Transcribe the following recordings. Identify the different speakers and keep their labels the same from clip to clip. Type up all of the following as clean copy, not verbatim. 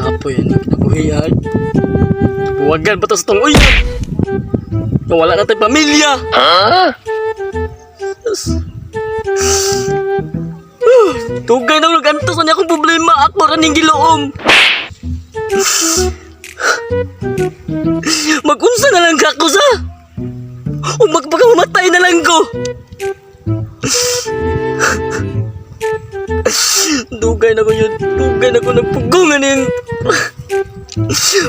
Speaker 1: Apa yan? Nabuhiyan. Buwagan pa to sa tong uyab. Nawala natin pamilya. Tugay nang lugantos na akong problema. Ako raning giloom. Magunsa na lang ako sa. O magpagamamatay na lang ko. Dugay na ko yun. Dugay na ko nagpugungan yung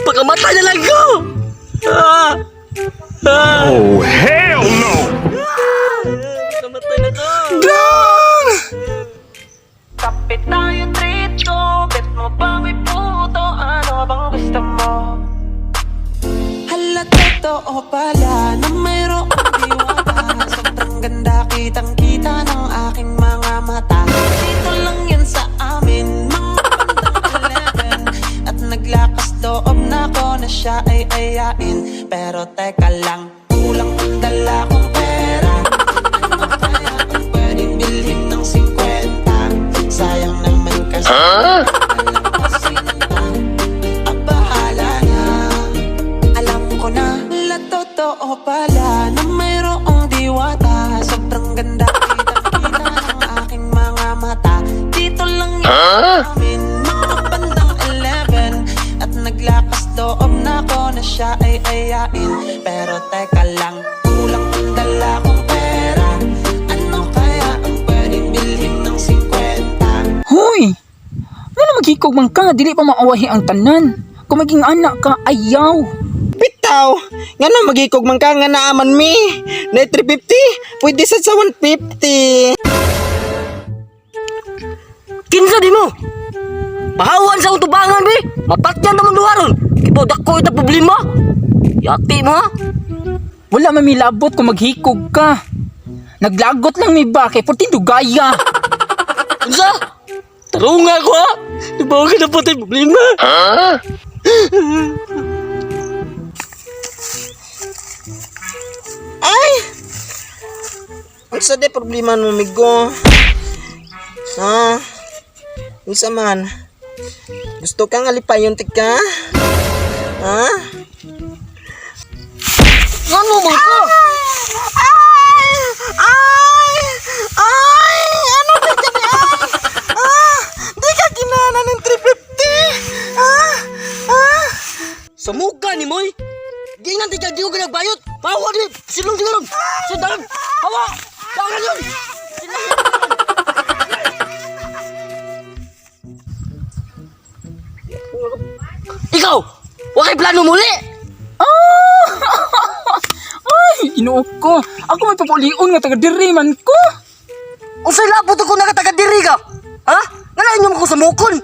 Speaker 1: pagkamatay na lang ko.
Speaker 2: Oh, hell no!
Speaker 1: Pagkamatay na ko.
Speaker 2: Dang!
Speaker 3: Kapit tayo trito, bet mo ba may puto? Ano bang gusto mo? Hala, totoo pala na mayroong diwata. Sobrang ganda, kitang-kita ng aking mga mata. Dito lang yan sa amin, mga bandang 11. At naglakas loob na ko na siya ay ayain. Pero teka lang, kulang ang dala kong pera. Ano kaya ang pwedeng bilhin ng 50? Sayang naman kasi alampasin na. Bahala na. Alam ko na, totoo pala na mayroong diwata. Sobrang ganda, kitang-kita ng aking mga mata. Dito lang yan amin, mga bandang 11. At naglakas loob na ko na siya ay ayain. Pero teka lang, kulang ang dala kong pera. Ano kaya ang pwedeng bilhin ng 50?
Speaker 4: Hoy! Ano maghikog man ka, dili pa maawahi ang tanan. Kung maging anak ka, ayaw.
Speaker 5: Bitaw, nga na magikog man ka nga naaman mi. Na 350, pwede sa 150.
Speaker 1: Kinsa di mo? Pahawan sa utubangan be. Mapatyan naman duwaron. Ipodak ko ita problema. Yati mo ha?
Speaker 4: Wala mamilabot kung maghikog ka. Naglagot lang mi ba, kay puti dugaya.
Speaker 1: Kinsa? Tarunga ko ha? Dibaw ka na po tayo problema.
Speaker 5: Ay! Ang sada problema mo, migo. Ha? Isa man. Gusto kang alipayon tika? Ha?
Speaker 1: Ano mo ko?
Speaker 5: Ay! Ano di ka niya? Di ka kinana ng 350?
Speaker 1: Sa muka ni Moy. Di nanti ka di ko nagbayot. Pahawa di. Silong di karon. Sundaran. Hawa. Tangan yun. Ikaw! Wakay plano muli!
Speaker 4: Ay, inuok ko. Ako may papulion nga taga-diri man ko.
Speaker 1: Usay labot ako nakataga-diri ka! Ha? Nanayin niyo mo ko sa mukon!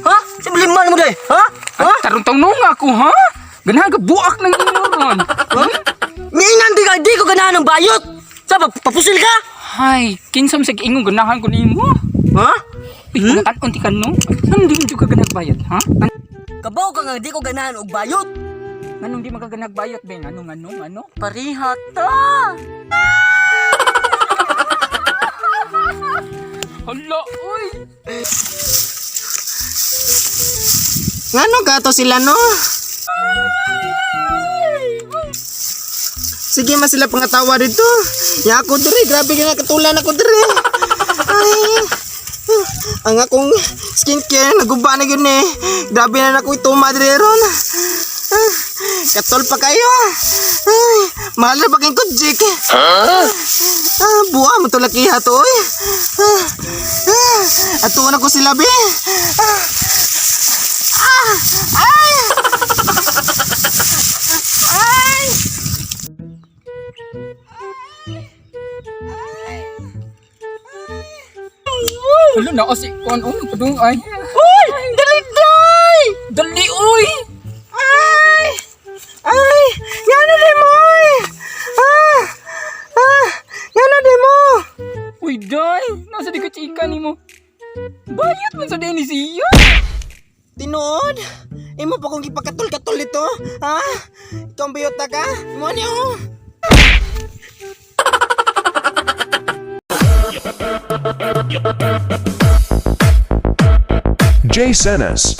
Speaker 1: Ha? Sibliman mo day! Ha? Ha?
Speaker 4: Tarong-tong nung ako, ha? Ganaga buak ng inuron.
Speaker 1: Ha? Miingan di ko ganahan ng bayot! Sa papusil ka?
Speaker 4: Hay, kinsam sa ingong ganahan ko nimo.
Speaker 1: Ha?
Speaker 4: Pagkakaon ti kano? Anong di mo juga ganagbayad, ha?
Speaker 1: Kabaw ka nga di ko ganahan og bayot!
Speaker 4: Anong di magaganagbayad, Ben? Ano?
Speaker 1: Parihata!
Speaker 4: Hala, uy!
Speaker 5: Ngano ka to sila no? Sige mas sila pangatawa dito. Ya ako diri, grabe nga katulan ako diri. Ay. Ang akong skincare naguba na yun eh. Grabe na ako ituma diri ron. Katol pa kayo. Ay, mahal na pa kayong kudjik. Buwa mo tulakiha to eh. Atuan ako sila be. Ay! Ay!
Speaker 4: Hala na kasi kung ano padung ay.
Speaker 5: Uy! Dali, day!
Speaker 4: Dali, uy!
Speaker 5: Ay! Ay! Yan na din mo! Yan na din mo!
Speaker 4: Uy, day! Nasa di ka chika ni mo. Bayad man sa Dennis iya!
Speaker 5: Tinood? Imo pa kong ipakatol-katol ito? Ha? Ikaw ang biyota ka? Mo niyo?
Speaker 2: Jay Senes.